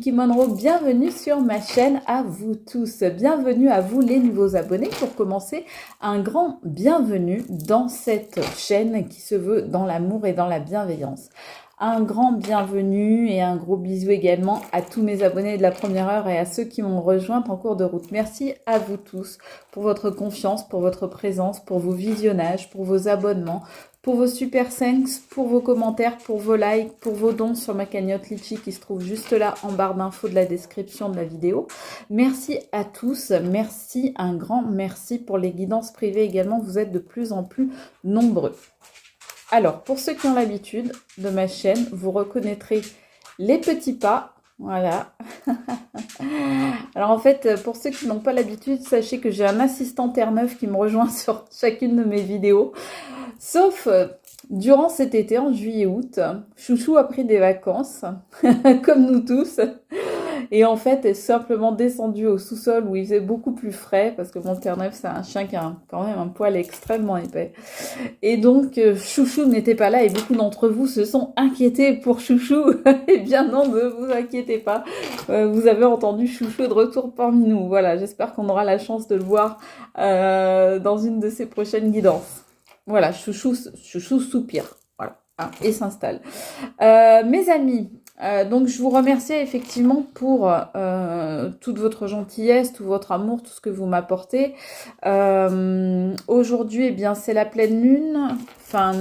Kiki Monroe, bienvenue sur ma chaîne à vous tous. Bienvenue à vous les nouveaux abonnés. Pour commencer, un grand bienvenue dans cette chaîne qui se veut dans l'amour et dans la bienveillance. Un grand bienvenue et un gros bisou également à tous mes abonnés de la première heure et à ceux qui m'ont rejoint en cours de route. Merci à vous tous pour votre confiance, pour votre présence, pour vos visionnages, pour vos abonnements, pour vos super thanks, pour vos commentaires, pour vos likes, pour vos dons sur ma cagnotte Litchi qui se trouve juste là en barre d'infos de la description de la vidéo. Merci à tous, merci, un grand merci pour les guidances privées également, vous êtes de plus en plus nombreux. Alors, pour ceux qui ont l'habitude de ma chaîne, vous reconnaîtrez les petits pas, voilà. Alors en fait, pour ceux qui n'ont pas l'habitude, sachez que j'ai un assistant Terre-Neuve qui me rejoint sur chacune de mes vidéos. Sauf durant cet été, en juillet-août, Chouchou a pris des vacances, comme nous tous. Et en fait, est simplement descendu au sous-sol où il faisait beaucoup plus frais, parce que mon Terre-Neuve, c'est un chien qui a quand même un poil extrêmement épais. Et donc, Chouchou n'était pas là, et beaucoup d'entre vous se sont inquiétés pour Chouchou. Eh bien non, ne vous inquiétez pas. Vous avez entendu Chouchou de retour parmi nous. Voilà, j'espère qu'on aura la chance de le voir dans une de ses prochaines guidances. Voilà, Chouchou soupire, voilà, hein, et s'installe. Mes amis, donc je vous remercie effectivement pour toute votre gentillesse, tout votre amour, tout ce que vous m'apportez. Aujourd'hui, eh bien, c'est la pleine lune. Enfin,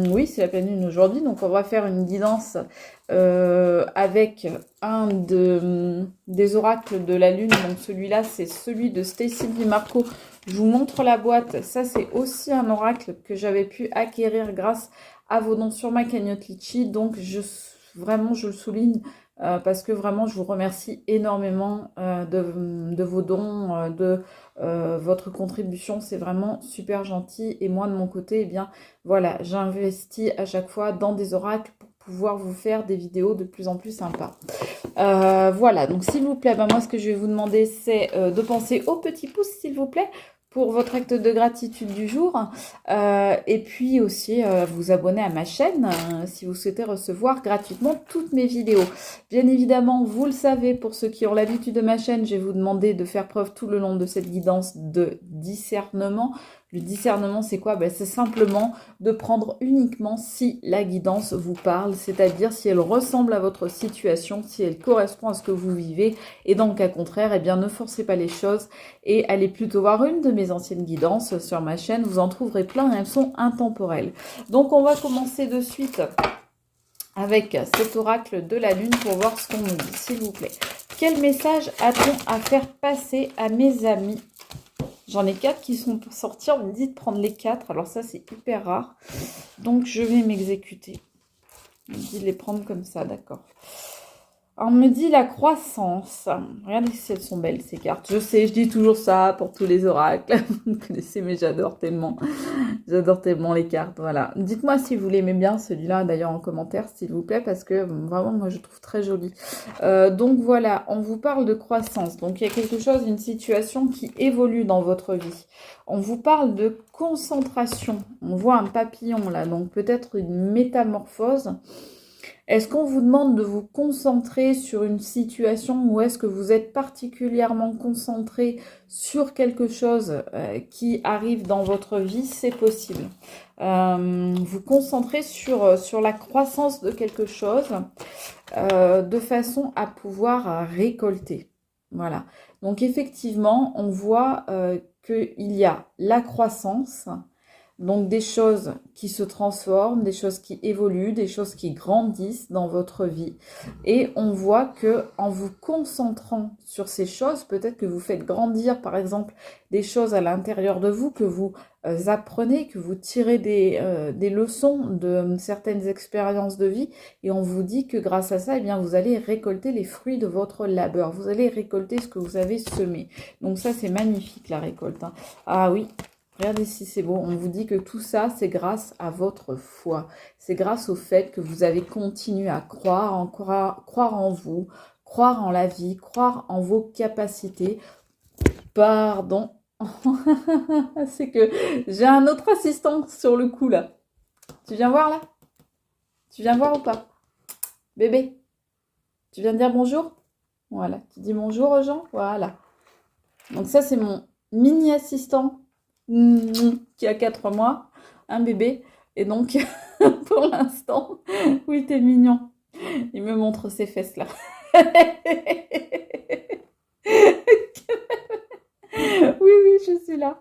oui, c'est la pleine lune aujourd'hui. Donc, on va faire une guidance avec un des oracles de la lune. Donc, celui-là, c'est celui de Stacy DiMarco. Je vous montre la boîte. Ça, c'est aussi un oracle que j'avais pu acquérir grâce à vos dons sur ma cagnotte Litchi. Donc, vraiment, je le souligne parce que vraiment, je vous remercie énormément de vos dons, de votre contribution. C'est vraiment super gentil. Et moi, de mon côté, eh bien, voilà, j'investis à chaque fois dans des oracles pour pouvoir vous faire des vidéos de plus en plus sympas. Voilà, donc s'il vous plaît, ben, moi, ce que je vais vous demander, c'est de penser au petit pouce, s'il vous plaît, pour votre acte de gratitude du jour, et puis aussi vous abonner à ma chaîne si vous souhaitez recevoir gratuitement toutes mes vidéos. Bien évidemment, vous le savez, pour ceux qui ont l'habitude de ma chaîne, je vais vous demander de faire preuve tout le long de cette guidance de discernement. Le discernement, c'est quoi? Ben, c'est simplement de prendre uniquement si la guidance vous parle, c'est-à-dire si elle ressemble à votre situation, si elle correspond à ce que vous vivez. Et dans le cas contraire, eh bien, ne forcez pas les choses et allez plutôt voir une de mes anciennes guidances sur ma chaîne. Vous en trouverez plein et elles sont intemporelles. Donc, on va commencer de suite avec cet oracle de la lune pour voir ce qu'on nous dit, s'il vous plaît. Quel message a-t-on à faire passer à mes amis? J'en ai 4 qui sont pour sortir. On me dit de prendre les 4. Alors ça, c'est hyper rare. Donc, je vais m'exécuter. On me dit de les prendre comme ça, d'accord. Alors, on me dit la croissance. Regardez si elles sont belles, ces cartes. Je sais, je dis toujours ça pour tous les oracles. Vous connaissez, mais j'adore tellement. J'adore tellement les cartes, voilà. Dites-moi si vous l'aimez bien, celui-là, d'ailleurs, en commentaire, s'il vous plaît, parce que vraiment, moi, je trouve très joli. Donc, voilà, on vous parle de croissance. Donc, il y a quelque chose, une situation qui évolue dans votre vie. On vous parle de concentration. On voit un papillon, là, donc peut-être une métamorphose. Est-ce qu'on vous demande de vous concentrer sur une situation ou est-ce que vous êtes particulièrement concentré sur quelque chose qui arrive dans votre vie? C'est possible. Vous concentrez sur la croissance de quelque chose de façon à pouvoir récolter. Voilà. Donc effectivement, on voit qu'il y a la croissance. Donc des choses qui se transforment, des choses qui évoluent, des choses qui grandissent dans votre vie. Et on voit que en vous concentrant sur ces choses, peut-être que vous faites grandir par exemple des choses à l'intérieur de vous, que vous apprenez, que vous tirez des leçons de certaines expériences de vie. Et on vous dit que grâce à ça, eh bien, vous allez récolter les fruits de votre labeur. Vous allez récolter ce que vous avez semé. Donc ça, c'est magnifique la récolte, hein. Ah oui. Regardez si c'est beau. On vous dit que tout ça, c'est grâce à votre foi. C'est grâce au fait que vous avez continué à croire en vous, croire en la vie, croire en vos capacités. Pardon. C'est que j'ai un autre assistant sur le coup, là. Tu viens voir, là? Tu viens voir ou pas? Bébé, tu viens de dire bonjour? Voilà, tu dis bonjour aux gens, voilà. Donc ça, c'est mon mini assistant qui a 4 mois, un bébé. Et donc, pour l'instant, oui, t'es mignon. Il me montre ses fesses là. Oui, oui, je suis là.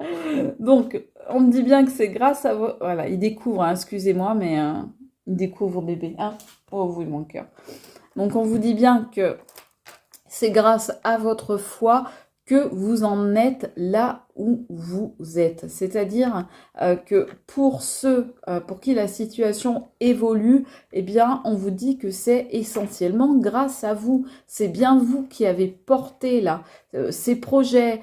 Donc, on me dit bien que c'est grâce à vous. Voilà, il découvre, hein, excusez-moi, mais il découvre bébé. Hein. Oh oui, mon cœur. Donc, on vous dit bien que c'est grâce à votre foi que vous en êtes là où vous êtes. C'est-à-dire que pour ceux pour qui la situation évolue, eh bien, on vous dit que c'est essentiellement grâce à vous. C'est bien vous qui avez porté là ces projets,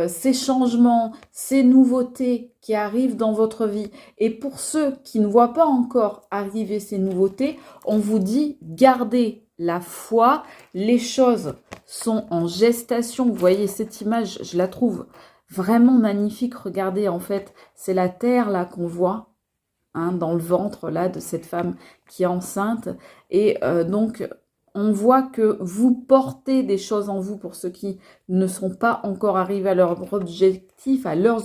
ces changements, ces nouveautés qui arrivent dans votre vie. Et pour ceux qui ne voient pas encore arriver ces nouveautés, on vous dit gardez la foi, les choses sont en gestation. Vous voyez cette image, je la trouve vraiment magnifique. Regardez, en fait, c'est la terre là qu'on voit, hein, dans le ventre là de cette femme qui est enceinte. Et donc, on voit que vous portez des choses en vous pour ceux qui ne sont pas encore arrivés à leurs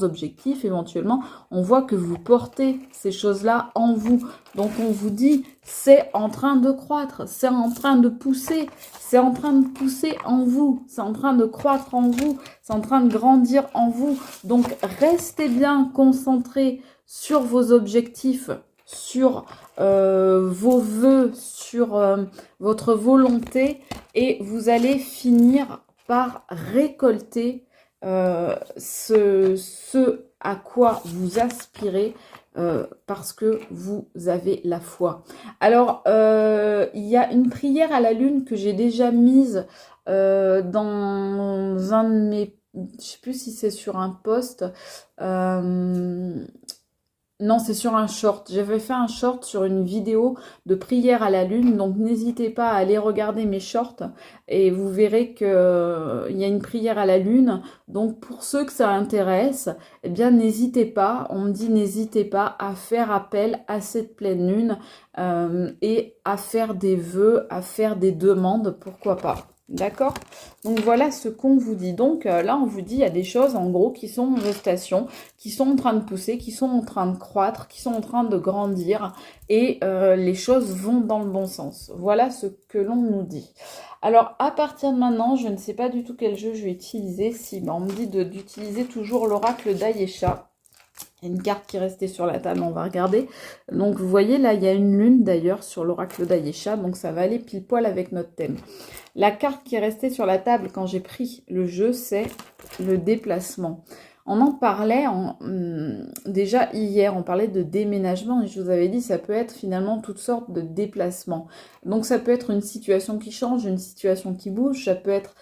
objectifs éventuellement. On voit que vous portez ces choses-là en vous. Donc on vous dit, c'est en train de croître, c'est en train de pousser, c'est en train de pousser en vous, c'est en train de croître en vous, c'est en train de grandir en vous. Donc restez bien concentrés sur vos objectifs, sur vos vœux, sur votre volonté, et vous allez finir par récolter ce à quoi vous aspirez parce que vous avez la foi. Alors, il y a une prière à la lune que j'ai déjà mise dans un de mes... Je ne sais plus si c'est sur un post. Non, c'est sur un short. J'avais fait un short sur une vidéo de prière à la lune, donc n'hésitez pas à aller regarder mes shorts et vous verrez qu'il y a une prière à la lune. Donc pour ceux que ça intéresse, eh bien n'hésitez pas, on me dit n'hésitez pas à faire appel à cette pleine lune et à faire des vœux, à faire des demandes, pourquoi pas. D'accord? Donc voilà ce qu'on vous dit. Donc là, on vous dit il y a des choses en gros qui sont en gestation, qui sont en train de pousser, qui sont en train de croître, qui sont en train de grandir et les choses vont dans le bon sens. Voilà ce que l'on nous dit. Alors à partir de maintenant, je ne sais pas du tout quel jeu je vais utiliser. Si, on me dit d'utiliser toujours l'oracle d'Ayesha. Il y a une carte qui est restée sur la table, on va regarder. Donc vous voyez là, il y a une lune d'ailleurs sur l'oracle d'Ayesha, donc ça va aller pile poil avec notre thème. La carte qui est restée sur la table quand j'ai pris le jeu, c'est le déplacement. On en parlait déjà hier, on parlait de déménagement et je vous avais dit ça peut être finalement toutes sortes de déplacements. Donc ça peut être une situation qui change, une situation qui bouge, ça peut être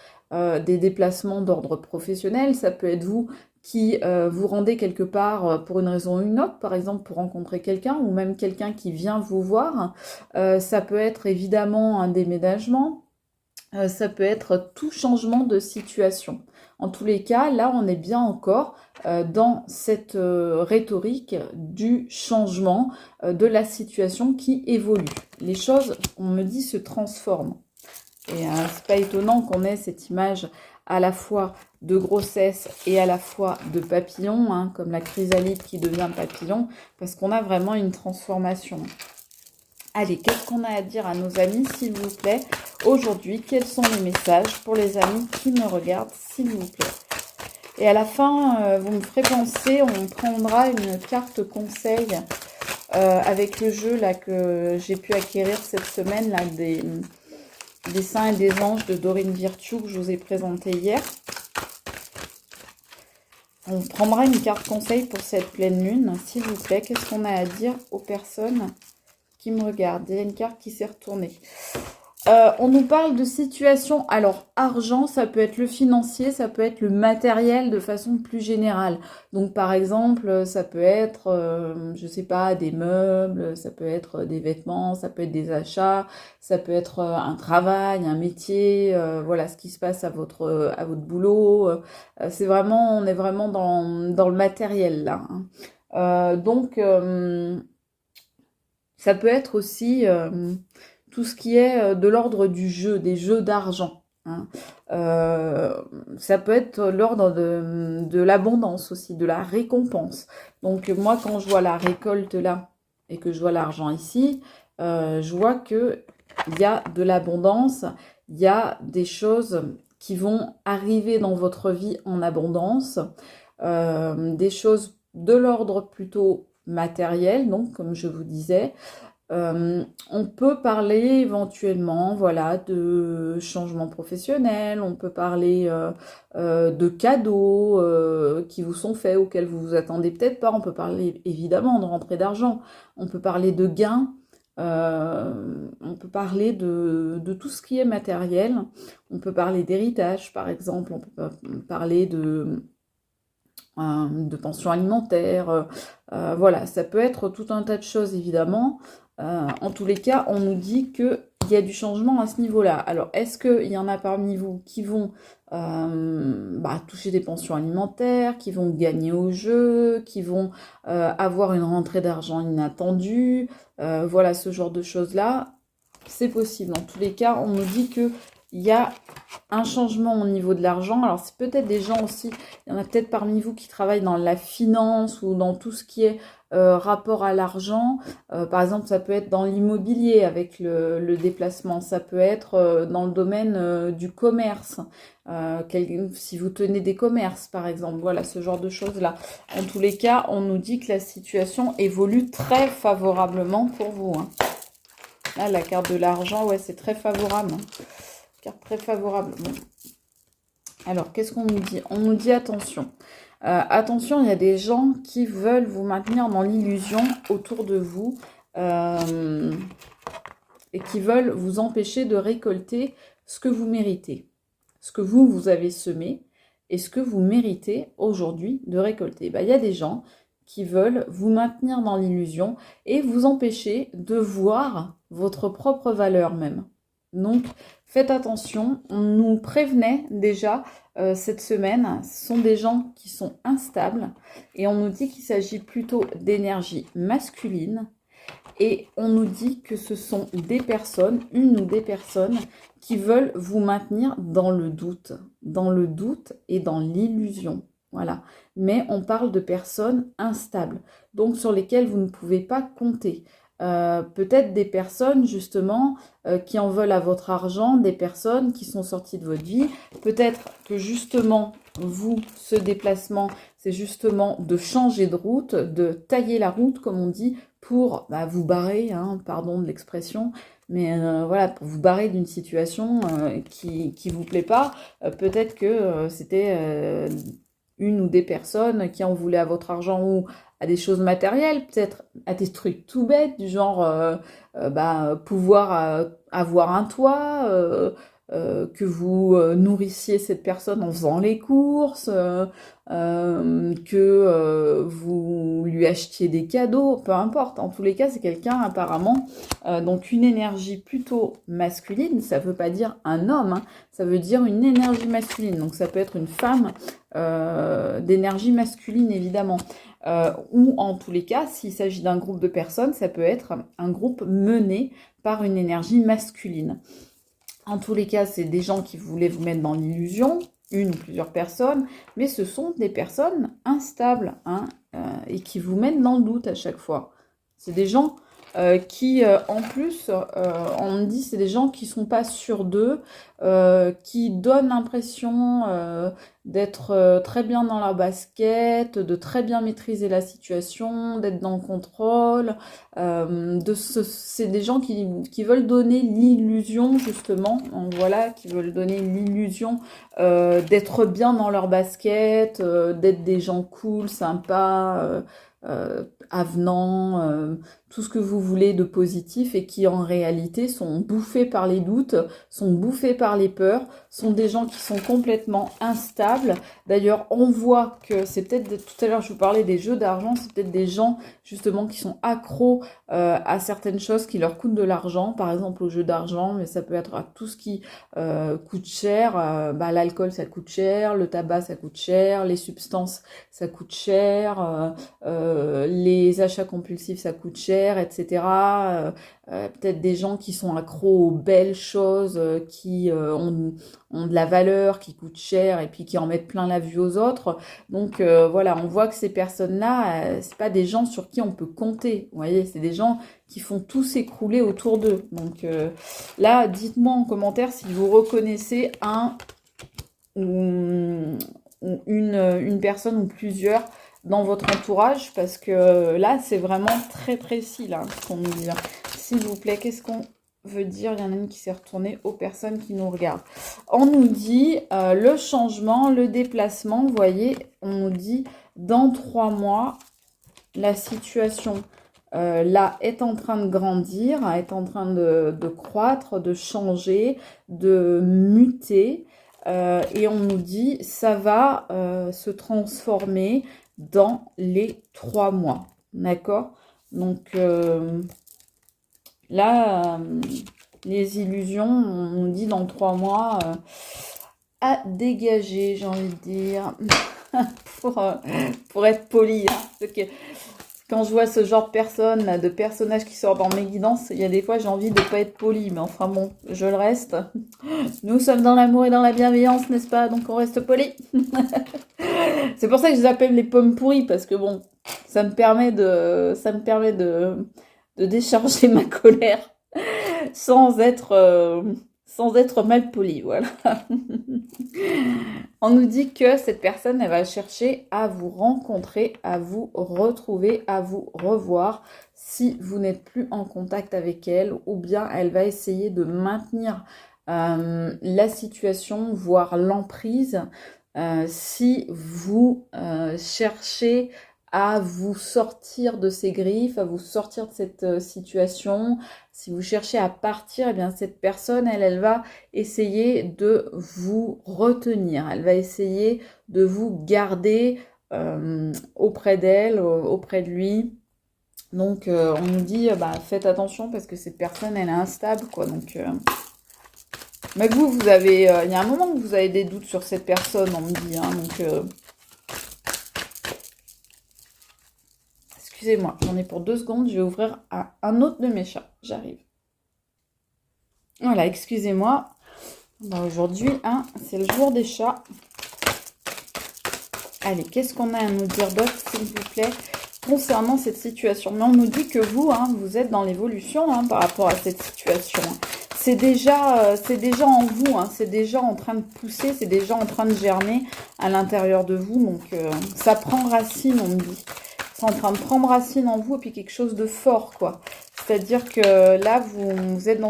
des déplacements d'ordre professionnel, ça peut être vous qui vous rendez quelque part pour une raison ou une autre, par exemple pour rencontrer quelqu'un ou même quelqu'un qui vient vous voir. Ça peut être évidemment un déménagement. Ça peut être tout changement de situation. En tous les cas, là, on est bien encore dans cette rhétorique du changement de la situation qui évolue. Les choses, on me dit, se transforment. Et c'est pas étonnant qu'on ait cette image à la fois de grossesse et à la fois de papillon, hein, comme la chrysalide qui devient papillon, parce qu'on a vraiment une transformation. Allez, qu'est-ce qu'on a à dire à nos amis, s'il vous plaît, aujourd'hui? Quels sont les messages pour les amis qui me regardent, s'il vous plaît? Et à la fin, vous me ferez penser, on prendra une carte conseil avec le jeu là que j'ai pu acquérir cette semaine, là, des saints et des anges de Dorine Virtue que je vous ai présenté hier. On prendra une carte conseil pour cette pleine lune, s'il vous plaît. Qu'est-ce qu'on a à dire aux personnes qui me regardent? Il y a une carte qui s'est retournée. On nous parle de situation, alors argent, ça peut être le financier, ça peut être le matériel de façon plus générale. Donc par exemple, ça peut être, je sais pas, des meubles, ça peut être des vêtements, ça peut être des achats, ça peut être un travail, un métier, voilà ce qui se passe à votre boulot. C'est vraiment, on est vraiment dans le matériel là. Hein. Donc ça peut être aussi... tout ce qui est de l'ordre du jeu, des jeux d'argent. hein. Ça peut être l'ordre de l'abondance aussi, de la récompense. Donc moi, quand je vois la récolte là et que je vois l'argent ici, je vois que il y a de l'abondance, il y a des choses qui vont arriver dans votre vie en abondance, des choses de l'ordre plutôt matériel, donc comme je vous disais. On peut parler éventuellement, voilà, de changement professionnel, on peut parler de cadeaux qui vous sont faits, auxquels vous vous attendez peut-être pas, on peut parler évidemment de rentrée d'argent, on peut parler de gains, on peut parler de tout ce qui est matériel, on peut parler d'héritage par exemple, on peut parler de pension alimentaire, voilà, ça peut être tout un tas de choses évidemment. En tous les cas, on nous dit qu'il y a du changement à ce niveau-là. Alors, est-ce qu'il y en a parmi vous qui vont toucher des pensions alimentaires, qui vont gagner au jeu, qui vont avoir une rentrée d'argent inattendue, voilà, ce genre de choses-là, c'est possible. En tous les cas, on nous dit qu'il y a un changement au niveau de l'argent. Alors, c'est peut-être des gens aussi, il y en a peut-être parmi vous qui travaillent dans la finance ou dans tout ce qui est rapport à l'argent. Par exemple, ça peut être dans l'immobilier avec le déplacement. Ça peut être dans le domaine du commerce. Si vous tenez des commerces, par exemple. Voilà, ce genre de choses-là. En tous les cas, on nous dit que la situation évolue très favorablement pour vous, hein. Là, la carte de l'argent, ouais, c'est très favorable, hein. Carte très favorable. Bon. Alors, qu'est-ce qu'on nous dit? On nous dit attention. Attention, il y a des gens qui veulent vous maintenir dans l'illusion autour de vous et qui veulent vous empêcher de récolter ce que vous méritez, ce que vous avez semé et ce que vous méritez aujourd'hui de récolter. Il y a des gens qui veulent vous maintenir dans l'illusion et vous empêcher de voir votre propre valeur même. Donc, faites attention, on nous prévenait déjà cette semaine, ce sont des gens qui sont instables et on nous dit qu'il s'agit plutôt d'énergie masculine et on nous dit que ce sont des personnes, une ou des personnes qui veulent vous maintenir dans le doute et dans l'illusion. Voilà. Mais on parle de personnes instables, donc sur lesquelles vous ne pouvez pas compter. Peut-être des personnes justement qui en veulent à votre argent, des personnes qui sont sorties de votre vie. Peut-être que justement, vous, ce déplacement, c'est justement de changer de route, de tailler la route, comme on dit, pour vous barrer, hein, pardon de l'expression, mais voilà, pour vous barrer d'une situation qui vous plaît pas. Peut-être que c'était une ou des personnes qui en voulaient à votre argent ou à des choses matérielles, peut-être à des trucs tout bêtes, du genre pouvoir avoir un toit, que vous nourrissiez cette personne en faisant les courses, que vous lui achetiez des cadeaux, peu importe. En tous les cas, c'est quelqu'un apparemment, donc une énergie plutôt masculine, ça veut pas dire un homme, hein, ça veut dire une énergie masculine. Donc ça peut être une femme d'énergie masculine évidemment. Ou en tous les cas, s'il s'agit d'un groupe de personnes, ça peut être un groupe mené par une énergie masculine. En tous les cas, c'est des gens qui voulaient vous mettre dans l'illusion, une ou plusieurs personnes, mais ce sont des personnes instables, hein, et qui vous mettent dans le doute à chaque fois. C'est des gens qui, en plus, on me dit, c'est des gens qui sont pas sûrs d'eux, qui donnent l'impression d'être très bien dans leur basket, de très bien maîtriser la situation, d'être dans le contrôle. C'est des gens qui veulent donner l'illusion, justement, donc voilà, qui veulent donner l'illusion d'être bien dans leur basket, d'être des gens cool, sympas, avenants, tout ce que vous voulez de positif et qui en réalité sont bouffés par les doutes, sont bouffés par les peurs, sont des gens qui sont complètement instables. D'ailleurs, on voit que c'est peut-être, tout à l'heure je vous parlais des jeux d'argent, c'est peut-être des gens justement qui sont accros à certaines choses qui leur coûtent de l'argent, par exemple aux jeux d'argent, mais ça peut être à tout ce qui coûte cher. L'alcool ça coûte cher, le tabac ça coûte cher, les substances ça coûte cher, les achats compulsifs ça coûte cher, etc. peut-être des gens qui sont accros aux belles choses, qui ont de la valeur, qui coûtent cher et puis qui en mettent plein la vue aux autres. Donc voilà, on voit que ces personnes-là, c'est pas des gens sur qui on peut compter. Vous voyez, c'est des gens qui font tout s'écrouler autour d'eux. Donc là, dites-moi en commentaire si vous reconnaissez un ou une personne ou plusieurs dans votre entourage, parce que là, c'est vraiment très précis, là, ce qu'on nous dit. S'il vous plaît, qu'est-ce qu'on veut dire? Il y en a une qui s'est retournée aux personnes qui nous regardent. On nous dit le changement, le déplacement, vous voyez, on nous dit dans 3 mois, la situation là est en train de grandir, est en train de croître, de changer, de muter. Et on nous dit ça va se transformer dans les 3 mois. D'accord? Donc là, les illusions, on nous dit dans 3 mois à dégager, j'ai envie de dire, pour être poli. Hein, parce que quand je vois ce genre de personnes, de personnages qui sortent dans mes guidances, il y a des fois j'ai envie de ne pas être poli, mais enfin bon, je le reste. Nous sommes dans l'amour et dans la bienveillance, n'est-ce pas? Donc on reste poli. C'est pour ça que je les appelle les pommes pourries, parce que bon, ça me permet de décharger ma colère sans être mal poli, voilà. On nous dit que cette personne, elle va chercher à vous rencontrer, à vous retrouver, à vous revoir si vous n'êtes plus en contact avec elle, ou bien elle va essayer de maintenir la situation, voire l'emprise, si vous cherchez à vous sortir de ces griffes, à vous sortir de cette situation. Si vous cherchez à partir, eh bien cette personne, elle va essayer de vous retenir. Elle va essayer de vous garder auprès d'elle, auprès de lui. Donc on nous dit, faites attention parce que cette personne, elle est instable, quoi. Donc, mais vous avez, il y a un moment que vous avez des doutes sur cette personne, on me dit, hein, donc... Excusez-moi, j'en ai pour 2 secondes, je vais ouvrir un autre de mes chats. J'arrive. Voilà, excusez-moi. Aujourd'hui, hein, c'est le jour des chats. Allez, qu'est-ce qu'on a à nous dire d'autre, s'il vous plaît, concernant cette situation? Mais on nous dit que vous, hein, vous êtes dans l'évolution hein, par rapport à cette situation. C'est déjà en vous, hein, c'est déjà en train de pousser, c'est déjà en train de germer à l'intérieur de vous. Donc, ça prend racine, on me dit. C'est en train de prendre racine en vous et puis quelque chose de fort, quoi. C'est-à-dire que là, vous êtes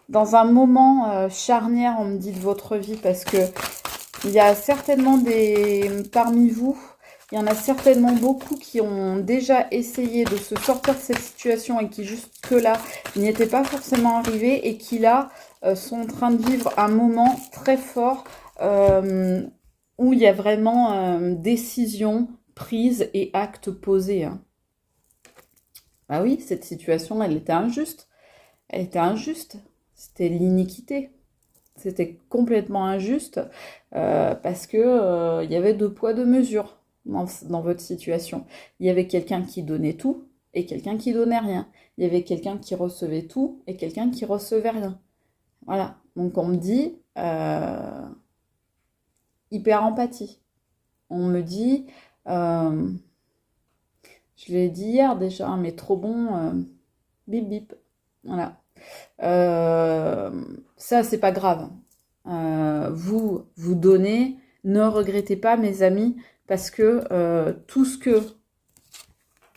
dans un moment charnière, on me dit, de votre vie, parce que il y a certainement parmi vous, il y en a certainement beaucoup qui ont déjà essayé de se sortir de cette situation et qui jusque-là n'y étaient pas forcément arrivés et qui là sont en train de vivre un moment très fort où il y a vraiment décision prise et acte posé. Hein. Ah oui, cette situation, elle était injuste. Elle était injuste. C'était l'iniquité. C'était complètement injuste parce que il y avait 2 poids 2 mesures dans votre situation. Il y avait quelqu'un qui donnait tout et quelqu'un qui donnait rien. Il y avait quelqu'un qui recevait tout et quelqu'un qui recevait rien. Voilà. Donc on me dit hyper empathie. On me dit je l'ai dit hier déjà, mais trop bon, bip bip. Voilà. Ça, c'est pas grave. Vous donnez, ne regrettez pas, mes amis, parce que tout ce que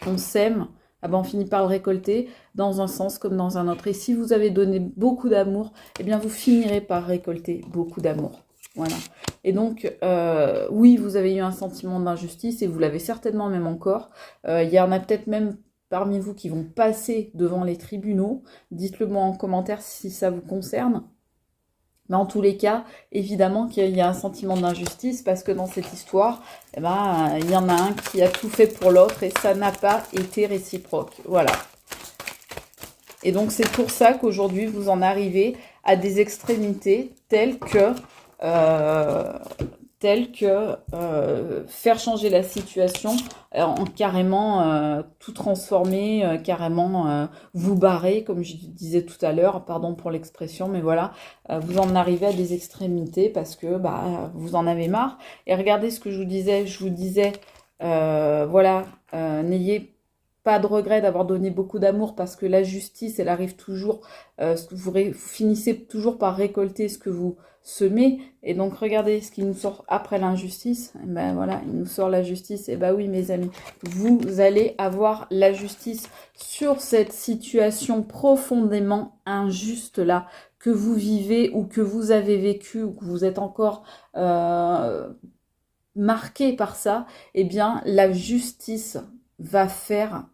on sème, on finit par le récolter dans un sens comme dans un autre. Et si vous avez donné beaucoup d'amour, eh bien, vous finirez par récolter beaucoup d'amour. Voilà. Et donc, oui, vous avez eu un sentiment d'injustice et vous l'avez certainement même encore. Il y en a peut-être même parmi vous qui vont passer devant les tribunaux. Dites-le moi en commentaire si ça vous concerne. Mais en tous les cas, évidemment qu'il y a un sentiment d'injustice parce que dans cette histoire, il y en a un qui a tout fait pour l'autre et ça n'a pas été réciproque. Voilà. Et donc, c'est pour ça qu'aujourd'hui, vous en arrivez à des extrémités telles que tel que faire changer la situation en carrément tout transformer, carrément vous barrer, comme je disais tout à l'heure, pardon pour l'expression, mais voilà, vous en arrivez à des extrémités parce que bah, vous en avez marre. Et regardez ce que je vous disais, voilà, n'ayez pas de regret d'avoir donné beaucoup d'amour parce que la justice, elle arrive toujours, vous finissez toujours par récolter ce que vous semez. Et donc, regardez ce qui nous sort après l'injustice. Et ben voilà, il nous sort la justice. Et ben oui, mes amis, vous allez avoir la justice sur cette situation profondément injuste là que vous vivez ou que vous avez vécu ou que vous êtes encore marqué par ça. Eh bien, la justice va faire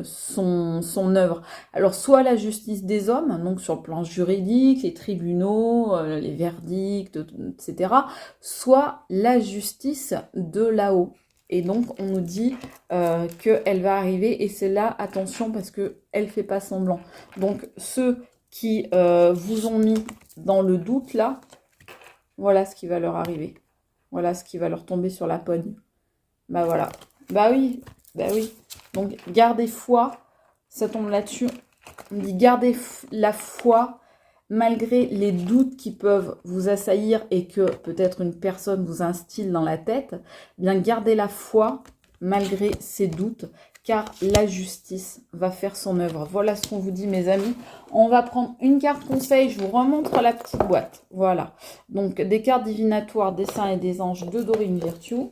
son œuvre. Alors, soit la justice des hommes, donc sur le plan juridique, les tribunaux, les verdicts, etc., soit la justice de là-haut. Et donc, on nous dit qu'elle va arriver, et c'est là, attention, parce qu'elle ne fait pas semblant. Donc, ceux qui vous ont mis dans le doute, là, voilà ce qui va leur arriver. Voilà ce qui va leur tomber sur la pogne. Bah voilà. Bah oui. Ben oui, donc gardez foi, ça tombe là-dessus. On dit gardez la foi malgré les doutes qui peuvent vous assaillir et que peut-être une personne vous instille dans la tête. Bien gardez la foi malgré ces doutes car la justice va faire son œuvre. Voilà ce qu'on vous dit mes amis. On va prendre une carte conseil, je vous remontre la petite boîte. Voilà, donc des cartes divinatoires, des saints et des anges de Dorine Virtue.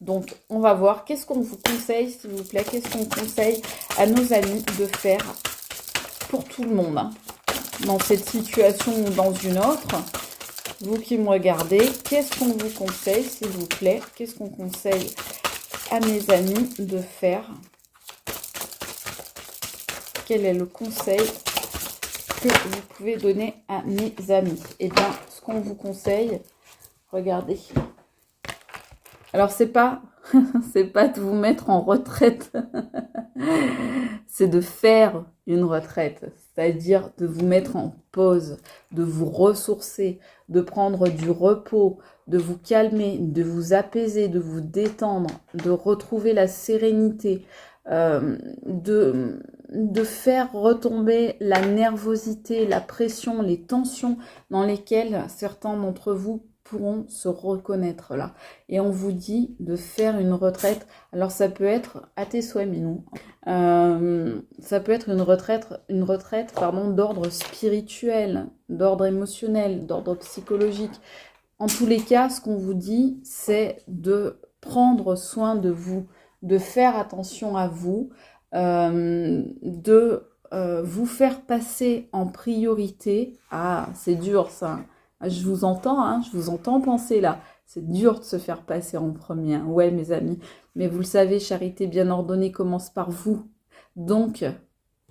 Donc, on va voir qu'est-ce qu'on vous conseille, s'il vous plaît, qu'est-ce qu'on conseille à nos amis de faire pour tout le monde, hein, dans cette situation ou dans une autre. Vous qui me regardez, qu'est-ce qu'on vous conseille, s'il vous plaît, qu'est-ce qu'on conseille à mes amis de faire? Quel est le conseil que vous pouvez donner à mes amis? Eh bien, ce qu'on vous conseille, regardez. Alors, c'est pas de vous mettre en retraite, c'est de faire une retraite, c'est-à-dire de vous mettre en pause, de vous ressourcer, de prendre du repos, de vous calmer, de vous apaiser, de vous détendre, de retrouver la sérénité, de faire retomber la nervosité, la pression, les tensions dans lesquelles certains d'entre vous pourront se reconnaître là. Et on vous dit de faire une retraite. Alors ça peut être à tes souhaits, Minou. Ça peut être une retraite d'ordre spirituel, d'ordre émotionnel, d'ordre psychologique. En tous les cas, ce qu'on vous dit, c'est de prendre soin de vous, de faire attention à vous, de vous faire passer en priorité. Ah, c'est dur ça. Je vous entends, hein, je vous entends penser là. C'est dur de se faire passer en premier. Hein. Ouais, mes amis. Mais vous le savez, charité bien ordonnée commence par vous. Donc,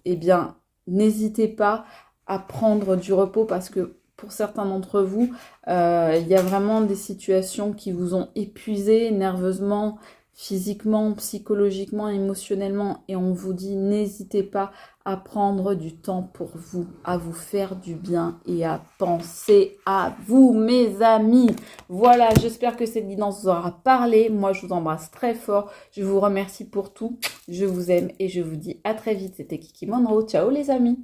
eh bien, n'hésitez pas à prendre du repos parce que pour certains d'entre vous, il y a vraiment des situations qui vous ont épuisé nerveusement, physiquement, psychologiquement, émotionnellement. Et on vous dit, n'hésitez pas à prendre du temps pour vous, à vous faire du bien et à penser à vous, mes amis. Voilà, j'espère que cette guidance vous aura parlé. Moi, je vous embrasse très fort. Je vous remercie pour tout. Je vous aime et je vous dis à très vite. C'était Kiki Monroe. Ciao les amis.